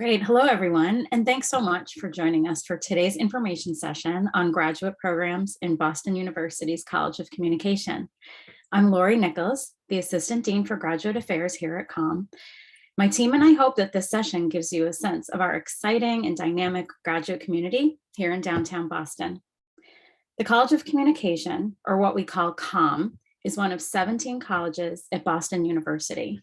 Great. Hello, everyone. And thanks so much for joining us for today's information session on graduate programs in Boston University's College of Communication. I'm Lori Nichols, the Assistant Dean for Graduate Affairs here at COM. My team and I hope that this session gives you a sense of our exciting and dynamic graduate community here in downtown Boston. The College of Communication, or what we call COM, is one of 17 colleges at Boston University.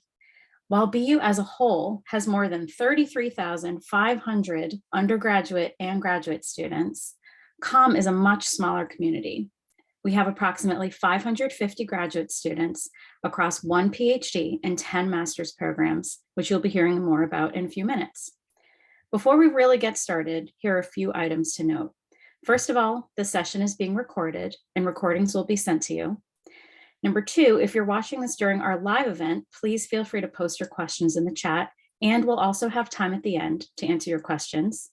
While BU as a whole has more than 33,500 undergraduate and graduate students, COM is a much smaller community. We have approximately 550 graduate students across 1 PhD and 10 master's programs, which you'll be hearing more about in a few minutes. Before we really get started, here are a few items to note. First of all, the session is being recorded and recordings will be sent to you. Number two, if you're watching this during our live event, please feel free to post your questions in the chat, and we'll also have time at the end to answer your questions.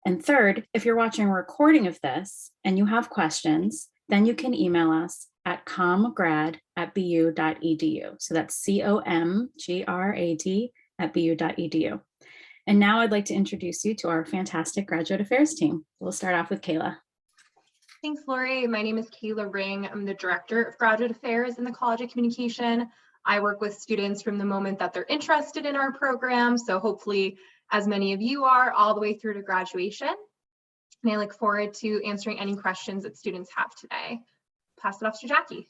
And third, if you're watching a recording of this and you have questions, then you can email us at comgrad@bu.edu. So that's COMGRAD@bu.edu. And now I'd like to introduce you to our fantastic graduate affairs team. We'll start off with Kayla. Thanks, Lori. My name is Kayla Ring. I'm the Director of Graduate Affairs in the College of Communication. I work with students from the moment that they're interested in our program, so hopefully as many of you are, all the way through to graduation. And I look forward to answering any questions that students have today. Pass it off to Jackie.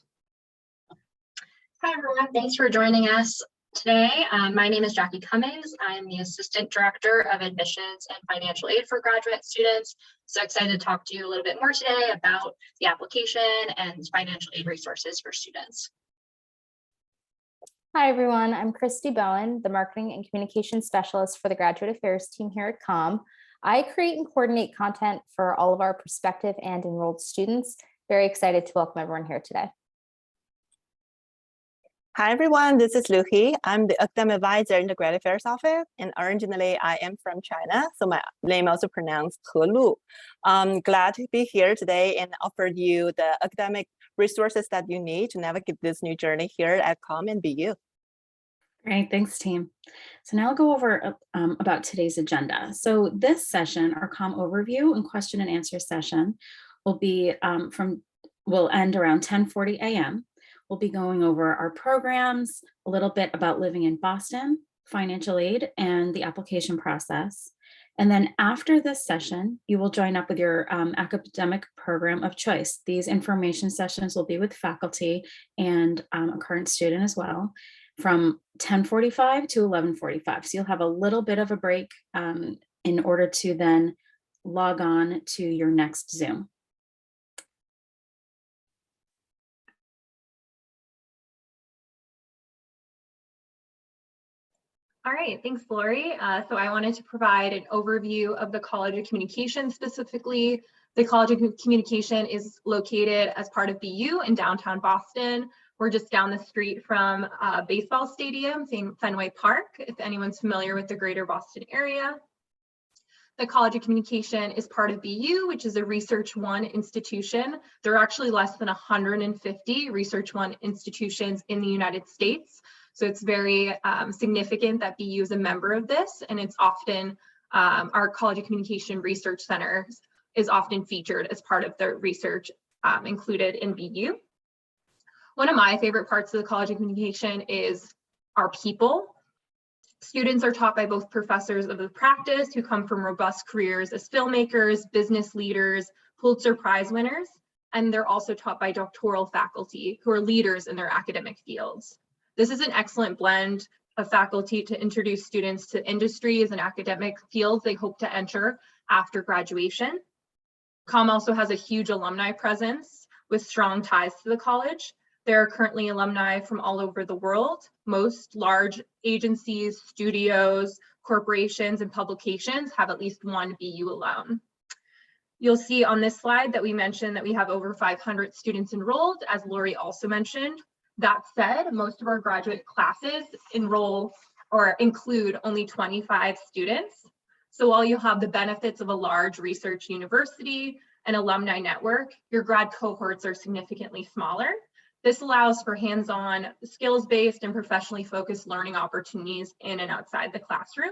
Hi, everyone. Thanks for joining us today. My name is Jackie Cummings. I'm the Assistant Director of Admissions and Financial Aid for graduate students. So excited to talk to you a little bit more today about the application and financial aid resources for students. Hi, everyone. I'm Christy Bowen, the Marketing and Communication Specialist for the Graduate Affairs team here at COM. I create and coordinate content for all of our prospective and enrolled students. Very excited to welcome everyone here today. Hi, everyone. This is Liu He. I'm the academic advisor in the Grad Affairs Office, and originally I am from China, so my name also pronounced He Lu. I'm glad to be here today and offer you the academic resources that you need to navigate this new journey here at COM and BU. Great, thanks, team. So now I'll go over about today's agenda. So this session, our COM overview and question and answer session, will be will end around 10:40 a.m. We'll be going over our programs, a little bit about living in Boston, financial aid, and the application process. And then after this session, you will join up with your academic program of choice. These information sessions will be with faculty and a current student as well, from 10:45 to 11:45. So you'll have a little bit of a break in order to then log on to your next Zoom. All right, thanks, Lori. So I wanted to provide an overview of the College of Communication specifically. The College of Communication is located as part of BU in downtown Boston. We're just down the street from a baseball stadium, Fenway Park, if anyone's familiar with the greater Boston area. The College of Communication is part of BU, which is a Research One institution. There are actually less than 150 Research One institutions in the United States. So it's very significant that BU is a member of this, and it's often, our College of Communication Research Center is often featured as part of the research included in BU. One of my favorite parts of the College of Communication is our people. Students are taught by both professors of the practice who come from robust careers as filmmakers, business leaders, Pulitzer Prize winners, and they're also taught by doctoral faculty who are leaders in their academic fields. This is an excellent blend of faculty to introduce students to industries and academic fields they hope to enter after graduation. COM also has a huge alumni presence with strong ties to the college. There are currently alumni from all over the world. Most large agencies, studios, corporations, and publications have at least one BU alum. You'll see on this slide that we mentioned that we have over 500 students enrolled, as Lori also mentioned. That said, most of our graduate classes enroll or include only 25 students. So while you'll have the benefits of a large research university and alumni network, your grad cohorts are significantly smaller. This allows for hands-on, skills-based and professionally focused learning opportunities in and outside the classroom.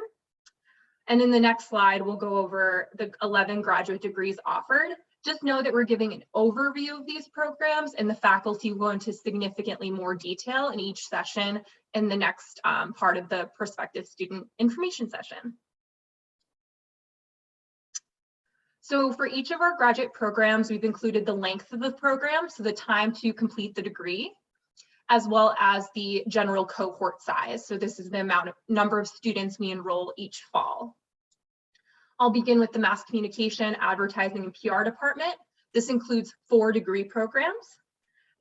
And in the next slide, we'll go over the 11 graduate degrees offered. Just know that we're giving an overview of these programs, and the faculty will go into significantly more detail in each session in the next part of the prospective student information session. So for each of our graduate programs, we've included the length of the program, so the time to complete the degree, as well as the general cohort size. So this is the number of students we enroll each fall. I'll begin with the Mass Communication, Advertising, and PR department. This includes 4 degree programs.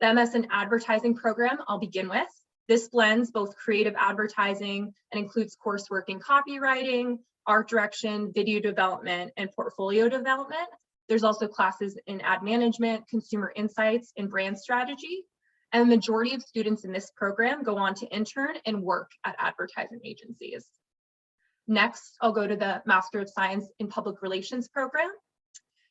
The MS in Advertising program I'll begin with. This blends both creative advertising and includes coursework in copywriting, art direction, video development, and portfolio development. There's also classes in ad management, consumer insights, and brand strategy. And the majority of students in this program go on to intern and work at advertising agencies. Next, I'll go to the Master of Science in Public Relations program.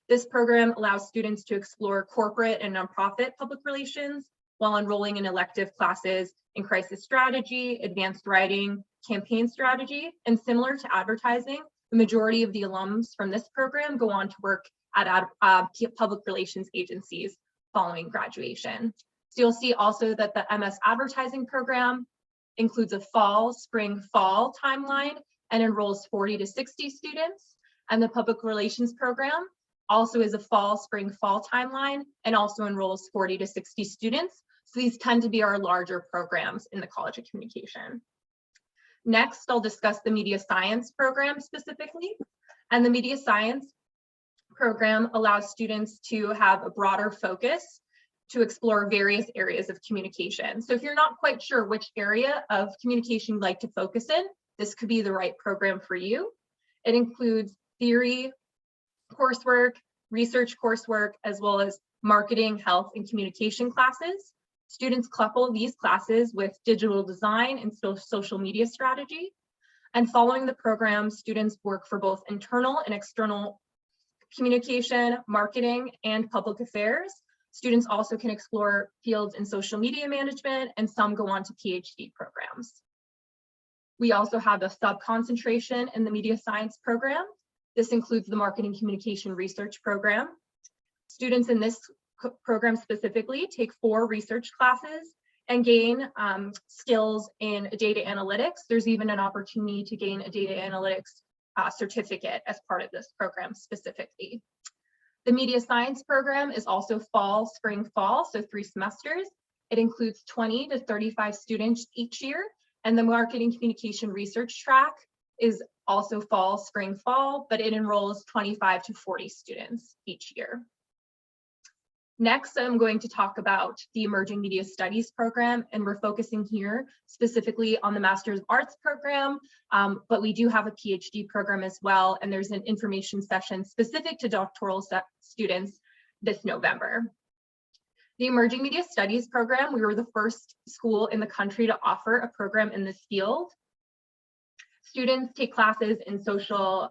This program allows students to explore corporate and nonprofit public relations while enrolling in elective classes in crisis strategy, advanced writing, campaign strategy, and similar to advertising, the majority of the alums from this program go on to work at public relations agencies following graduation. So you'll see also that the MS Advertising program includes a fall, spring, fall timeline and enrolls 40 to 60 students. And the Public Relations program also is a fall, spring, fall timeline and also enrolls 40 to 60 students. So these tend to be our larger programs in the College of Communication. Next, I'll discuss the Media Science program specifically. And the Media Science program allows students to have a broader focus to explore various areas of communication. So if you're not quite sure which area of communication you'd like to focus in, this could be the right program for you. It includes theory coursework, research coursework, as well as marketing, health, and communication classes. Students couple these classes with digital design and social media strategy. And following the program, students work for both internal and external communication, marketing, and public affairs. Students also can explore fields in social media management, and some go on to PhD programs. We also have a sub-concentration in the Media Science program. This includes the Marketing Communication Research program. Students in this program specifically take 4 research classes and gain skills in data analytics. There's even an opportunity to gain a data analytics certificate as part of this program specifically. The Media Science program is also fall, spring, fall, so 3 semesters. It includes 20 to 35 students each year, and the Marketing Communication Research track is also fall, spring, fall, but it enrolls 25 to 40 students each year. Next, I'm going to talk about the Emerging Media Studies program, and we're focusing here specifically on the Master's of Arts program, but we do have a PhD program as well, and there's an information session specific to doctoral students this November. The Emerging Media Studies program, we were the first school in the country to offer a program in this field. Students take classes in social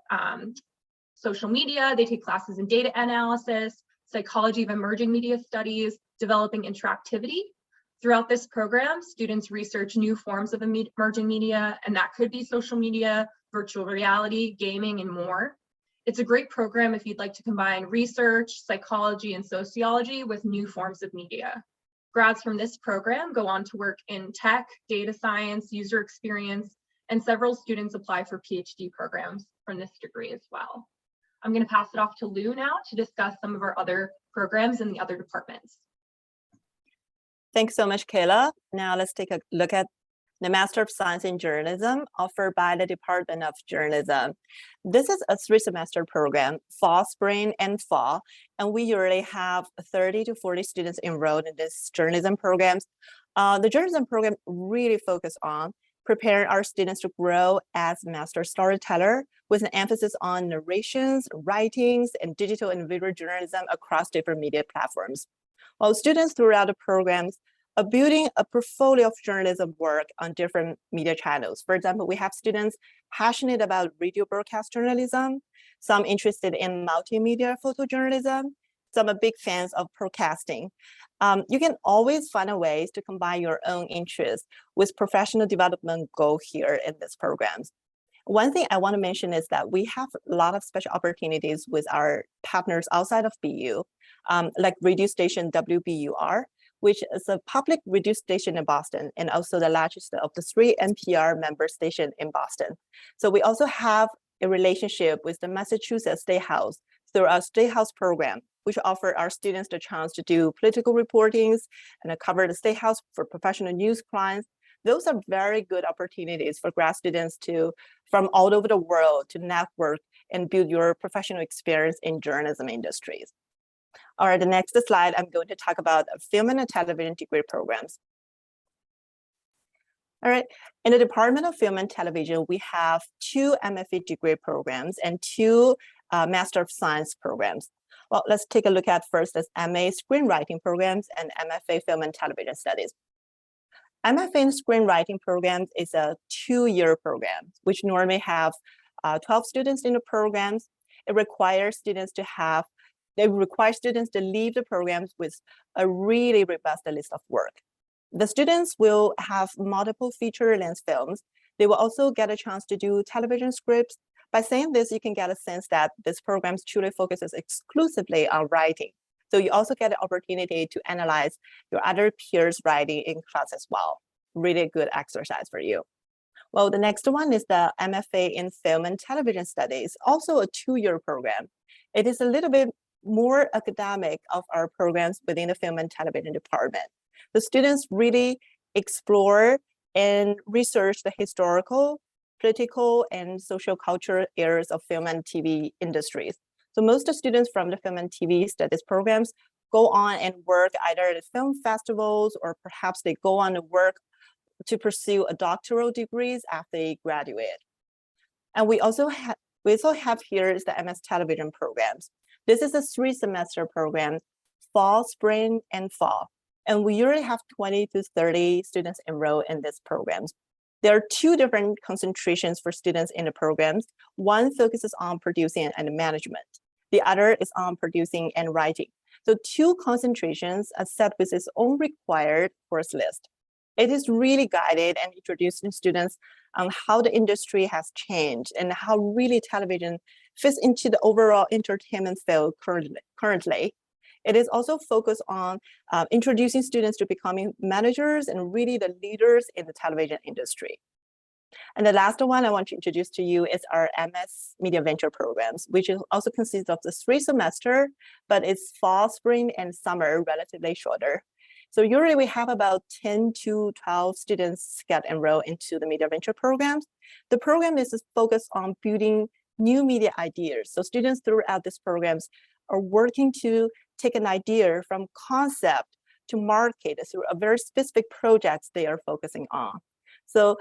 media, they take classes in data analysis, psychology of emerging media studies, developing interactivity. Throughout this program, students research new forms of emerging media, and that could be social media, virtual reality, gaming, and more. It's a great program if you'd like to combine research, psychology, and sociology with new forms of media. Grads from this program go on to work in tech, data science, user experience, and several students apply for PhD programs from this degree as well. I'm going to pass it off to Lou now to discuss some of our other programs in the other departments. Thanks so much, Kayla. Now let's take a look at the Master of Science in Journalism offered by the Department of Journalism. This is a 3-semester program, fall, spring, and fall, and we usually have 30 to 40 students enrolled in this journalism programs. The journalism program really focuses on preparing our students to grow as master storyteller with an emphasis on narrations, writings, and digital and visual journalism across different media platforms. While students throughout the programs are building a portfolio of journalism work on different media channels. For example, we have students passionate about radio broadcast journalism, some interested in multimedia photojournalism, some are big fans of podcasting. You can always find a ways to combine your own interests with professional development goal here in this programs. One thing I want to mention is that we have a lot of special opportunities with our partners outside of BU, like radio station WBUR, which is a public radio station in Boston and also the largest of the 3 NPR member stations in Boston. So we also have a relationship with the Massachusetts State House through our State House program, which offer our students the chance to do political reportings and cover the State House for professional news clients. Those are very good opportunities for grad students from all over the world to network and build your professional experience in journalism industries. All right, the next slide, I'm going to talk about film and television degree programs. All right, in the Department of Film and Television, we have 2 MFA degree programs and 2 Master of Science programs. Well, let's take a look at first this MA Screenwriting programs and MFA Film and Television Studies. MFA in Screenwriting programs is a 2-year program, which normally have 12 students in the programs. It requires students to leave the programs with a really robust list of work. The students will have multiple feature-length films. They will also get a chance to do television scripts. By saying this, you can get a sense that this program truly focuses exclusively on writing. So you also get the opportunity to analyze your other peers' writing in class as well. Really good exercise for you. Well, the next one is the MFA in Film and Television Studies, also a 2-year program. It is a little bit more academic of our programs within the Film and Television department. The students really explore and research the historical, political, and social cultural areas of film and TV industries. So most of the students from the Film and TV Studies programs go on and work either at film festivals or perhaps they go on to work to pursue a doctoral degrees after they graduate. And we also have here is the MS Television programs. This is a 3-semester program, fall, spring, and fall. And we usually have 20 to 30 students enroll in these programs. There are 2 different concentrations for students in the programs. One focuses on producing and management. The other is on producing and writing. So 2 concentrations are set with its own required course list. It is really guided and introducing students on how the industry has changed and how really television fits into the overall entertainment field currently. It is also focused on introducing students to becoming managers and really the leaders in the television industry. And the last one I want to introduce to you is our MS Media Venture programs, which also consists of the 3 semester, but it's fall, spring, and summer, relatively shorter. So usually we have about 10 to 12 students get enrolled into the Media Venture programs. The program is focused on building new media ideas. So students throughout these programs are working to take an idea from concept to market through a very specific projects they are focusing on. So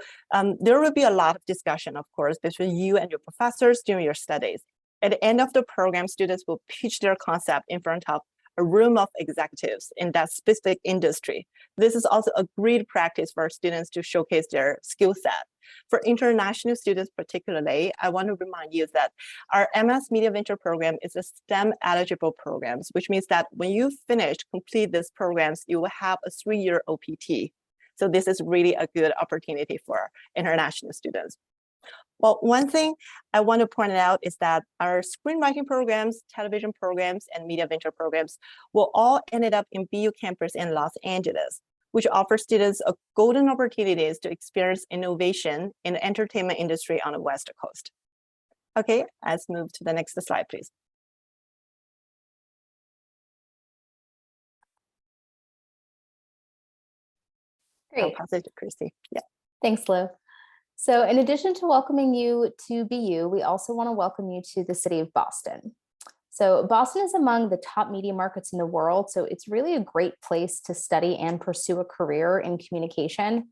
there will be a lot of discussion, of course, between you and your professors during your studies. At the end of the program, students will pitch their concept in front of a room of executives in that specific industry. This is also a great practice for students to showcase their skill set. For international students particularly, I want to remind you that our MS Media Venture program is a STEM eligible programs, which means that when you complete these programs, you will have a 3-year OPT. So this is really a good opportunity for international students. Well, one thing I want to point out is that our screenwriting programs, television programs, and media venture programs will all ended up in BU campus in Los Angeles, which offers students a golden opportunities to experience innovation in the entertainment industry on the West Coast. Okay, let's move to the next slide, please. Great. I'll pass it to Christy. Yeah. Thanks, Lou. So in addition to welcoming you to BU, we also want to welcome you to the city of Boston. So Boston is among the top media markets in the world, so it's really a great place to study and pursue a career in communication.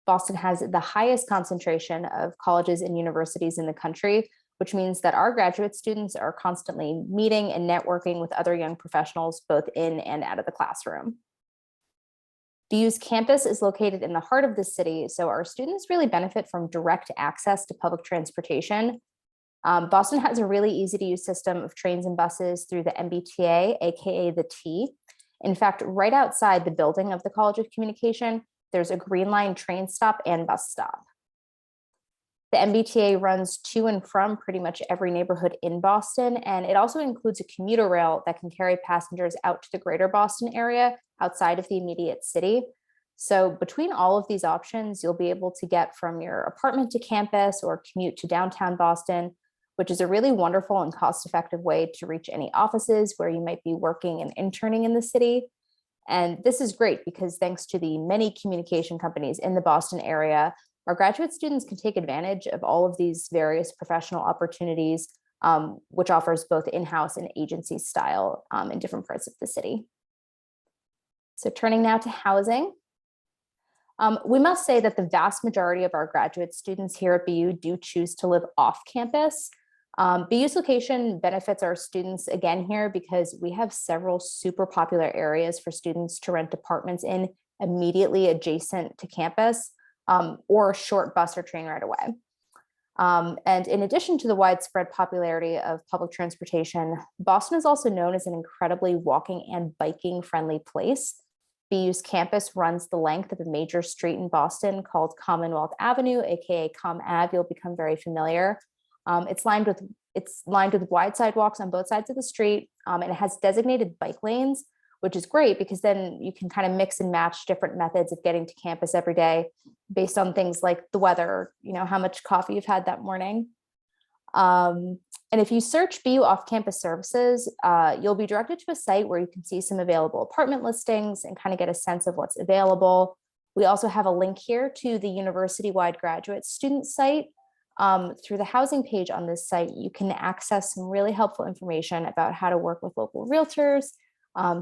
Boston has the highest concentration of colleges and universities in the country, which means that our graduate students are constantly meeting and networking with other young professionals, both in and out of the classroom. BU's campus is located in the heart of the city, so our students really benefit from direct access to public transportation. Boston has a really easy to use system of trains and buses through the MBTA, aka the T. In fact, right outside the building of the College of Communication, there's a Green Line train stop and bus stop. The The MBTA runs to and from pretty much every neighborhood in Boston, and it also includes a commuter rail that can carry passengers out to the greater Boston area outside of the immediate city. So between all of these options, you'll be able to get from your apartment to campus or commute to downtown Boston, which is a really wonderful and cost-effective way to reach any offices where you might be working and interning in the city. And this is great because thanks to the many communication companies in the Boston area, our graduate students can take advantage of all of these various professional opportunities, which offers both in-house and agency style in different parts of the city. So turning now to housing. We must say that the vast majority of our graduate students here at BU do choose to live off campus. BU's location benefits our students again here because we have several super popular areas for students to rent apartments in immediately adjacent to campus, or a short bus or train ride away. And in addition to the widespread popularity of public transportation, Boston is also known as an incredibly walking and biking friendly place. BU's campus runs the length of a major street in Boston called Commonwealth Avenue, aka Com Ave. You'll become very familiar. It's lined with wide sidewalks on both sides of the street, and it has designated bike lanes, which is great because then you can kind of mix and match different methods of getting to campus every day based on things like the weather, how much coffee you've had that morning. And if you search BU off-campus services, you'll be directed to a site where you can see some available apartment listings and kind of get a sense of what's available. We also have a link here to the university-wide graduate student site. Through the housing page on this site, you can access some really helpful information about how to work with local realtors,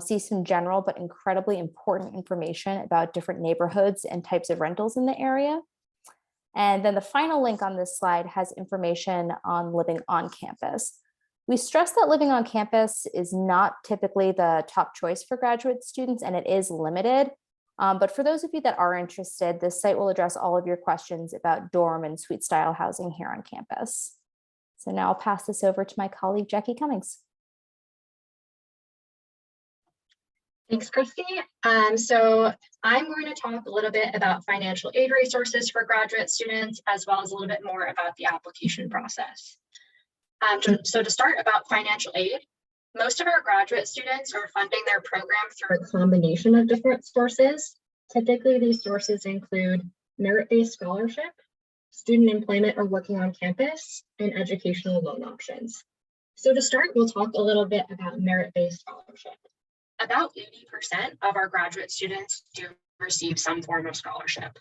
see some general but incredibly important information about different neighborhoods and types of rentals in the area. And then the final link on this slide has information on living on campus. We stress that living on campus is not typically the top choice for graduate students, and it is limited. But for those of you that are interested, this site will address all of your questions about dorm and suite style housing here on campus. So now I'll pass this over to my colleague, Jackie Cummings. Thanks, Christy. So I'm going to talk a little bit about financial aid resources for graduate students, as well as a little bit more about the application process. So to start about financial aid, most of our graduate students are funding their program through a combination of different sources. Typically, these sources include merit-based scholarship, student employment or working on campus, and educational loan options. So to start, we'll talk a little bit about merit-based scholarship. About 80% of our graduate students do receive some form of scholarship.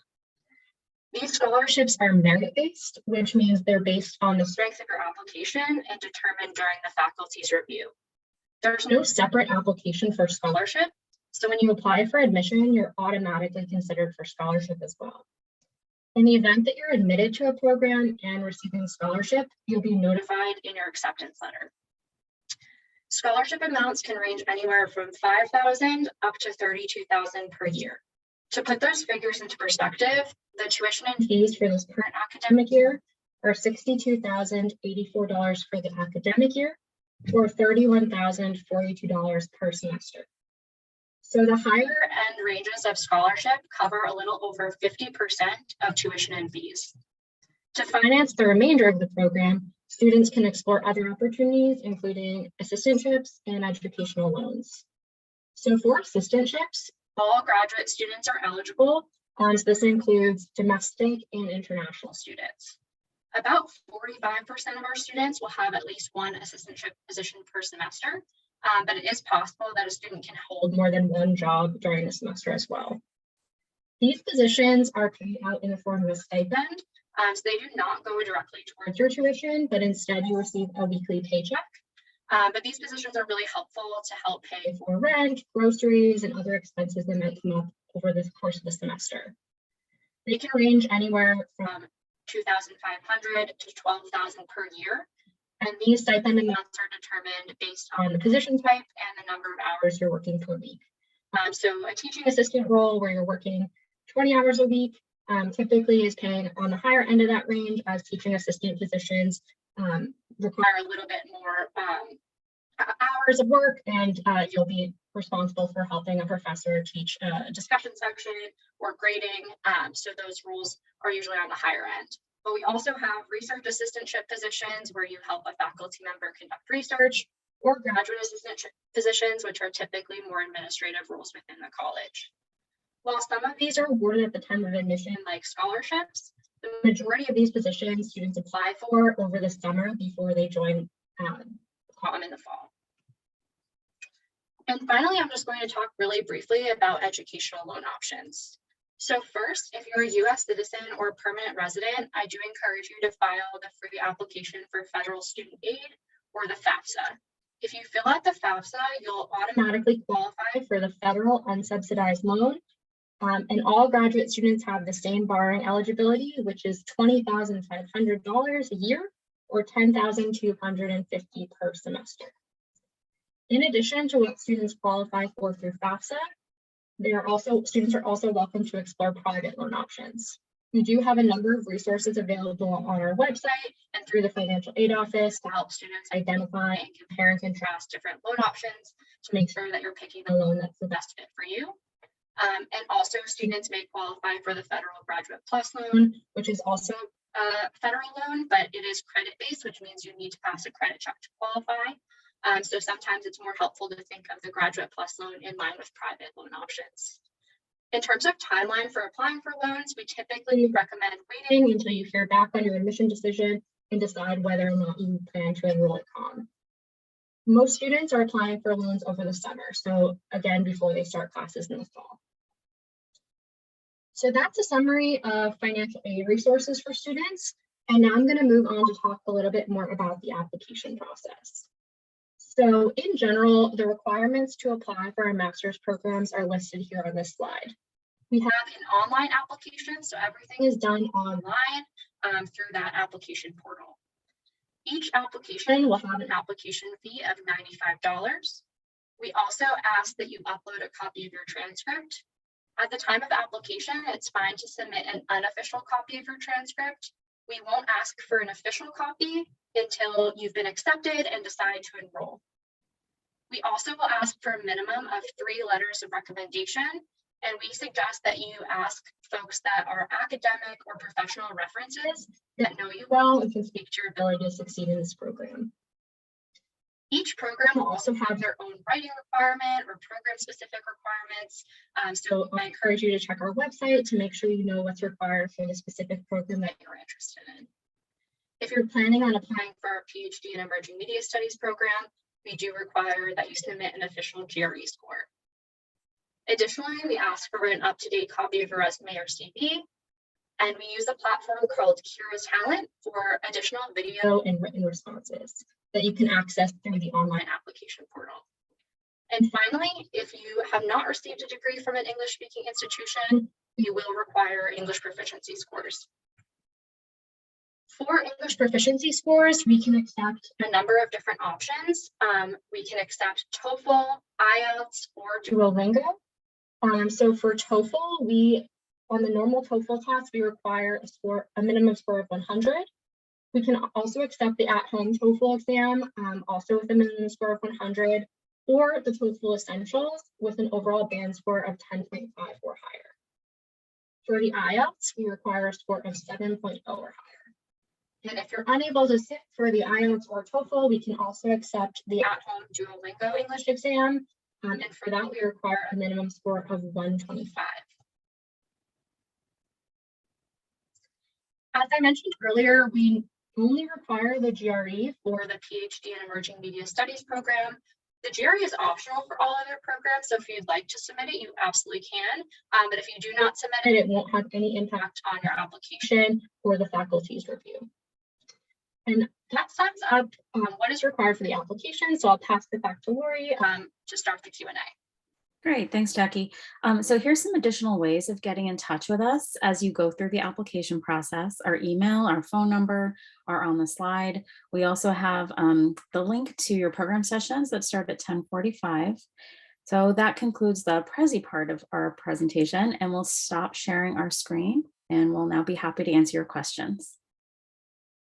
These scholarships are merit-based, which means they're based on the strength of your application and determined during the faculty's review. There's no separate application for scholarship, so when you apply for admission, you're automatically considered for scholarship as well. In the event that you're admitted to a program and receiving scholarship, you'll be notified in your acceptance letter. Scholarship amounts can range anywhere from $5,000 up to $32,000 per year. To put those figures into perspective, the tuition and fees for this current academic year are $62,084 for the academic year, or $31,042 per semester. So the higher end ranges of scholarship cover a little over 50% of tuition and fees. To finance the remainder of the program, students can explore other opportunities, including assistantships and educational loans. So for assistantships, all graduate students are eligible, so this includes domestic and international students. About 45% of our students will have at least one assistantship position per semester, but it is possible that a student can hold more than one job during the semester as well. These positions are paid out in the form of a stipend, so they do not go directly towards your tuition, but instead you receive a weekly paycheck. But these positions are really helpful to help pay for rent, groceries, and other expenses that might come up over the course of the semester. They can range anywhere from $2,500 to $12,000 per year, and these stipend amounts are determined based on the position type and the number of hours you're working per week. So a teaching assistant role where you're working 20 hours a week typically is paying on the higher end of that range, as teaching assistant positions require a little bit more hours of work, and you'll be responsible for helping a professor teach a discussion section or grading. So those roles are usually on the higher end. But we also have research assistantship positions where you help a faculty member conduct research, or graduate assistant positions, which are typically more administrative roles within the college. While some of these are awarded at the time of admission, like scholarships, the majority of these positions students apply for over the summer before they join COM in the fall. And finally, I'm just going to talk really briefly about educational loan options. So first, if you're a US citizen or permanent resident, I do encourage you to file the free application for federal student aid, or the FAFSA. If you fill out the FAFSA, you'll automatically qualify for the federal unsubsidized loan. And all graduate students have the same borrowing eligibility, which is $20,500 a year, or $10,250 per semester. In addition to what students qualify for through FAFSA, students are also welcome to explore private loan options. We do have a number of resources available on our website and through the financial aid office to help students identify and compare and contrast different loan options to make sure that you're picking the loan that's the best fit for you. And also students may qualify for the Federal Graduate Plus loan, which is also a federal loan, but it is credit-based, which means you need to pass a credit check to qualify. So sometimes it's more helpful to think of the Graduate Plus loan in line with private loan options. In terms of timeline for applying for loans, we typically recommend waiting until you hear back on your admission decision and decide whether or not you plan to enroll at COM. Most students are applying for loans over the summer, so again, before they start classes in the fall. So that's a summary of financial aid resources for students. And now I'm going to move on to talk a little bit more about the application process. So in general, the requirements to apply for our master's programs are listed here on this slide. We have an online application, so everything is done online through that application portal. Each application will have an application fee of $95. We also ask that you upload a copy of your transcript. At the time of application, it's fine to submit an unofficial copy of your transcript. We won't ask for an official copy until you've been accepted and decide to enroll. We also will ask for a minimum of 3 letters of recommendation, and we suggest that you ask folks that are academic or professional references that know you well and can speak to your ability to succeed in this program. Each program will also have their own writing requirement or program-specific requirements. So I encourage you to check our website to make sure you know what's required for the specific program that you're interested in. If you're planning on applying for our PhD in Emerging Media Studies program, we do require that you submit an official GRE score. Additionally, we ask for an up-to-date copy of your resume or CV, and we use a platform called Kira Talent for additional video and written responses that you can access through the online application portal. And finally, if you have not received a degree from an English-speaking institution, you will require English proficiency scores. For English proficiency scores, we can accept a number of different options. We can accept TOEFL, IELTS, or Duolingo. So for TOEFL, on the normal TOEFL test, we require a minimum score of 100. We can also accept the at-home TOEFL exam, also with a minimum score of 100, or the TOEFL Essentials with an overall band score of 10.5 or higher. For the IELTS, we require a score of 7.0 or higher. And if you're unable to sit for the IELTS or TOEFL, we can also accept the at-home Duolingo English exam. And for that, we require a minimum score of 125. As I mentioned earlier, we only require the GRE for the PhD in Emerging Media Studies program. The GRE is optional for all other programs, so if you'd like to submit it, you absolutely can. But if you do not submit it, it won't have any impact on your application or the faculty's review. And that sums up what is required for the application. So I'll pass it back to Lori to start the Q&A. Great, thanks, Jackie. So here's some additional ways of getting in touch with us as you go through the application process. Our email, our phone number are on the slide. We also have the link to your program sessions that start at 10:45. So that concludes the Prezi part of our presentation, and we'll stop sharing our screen, and we'll now be happy to answer your questions.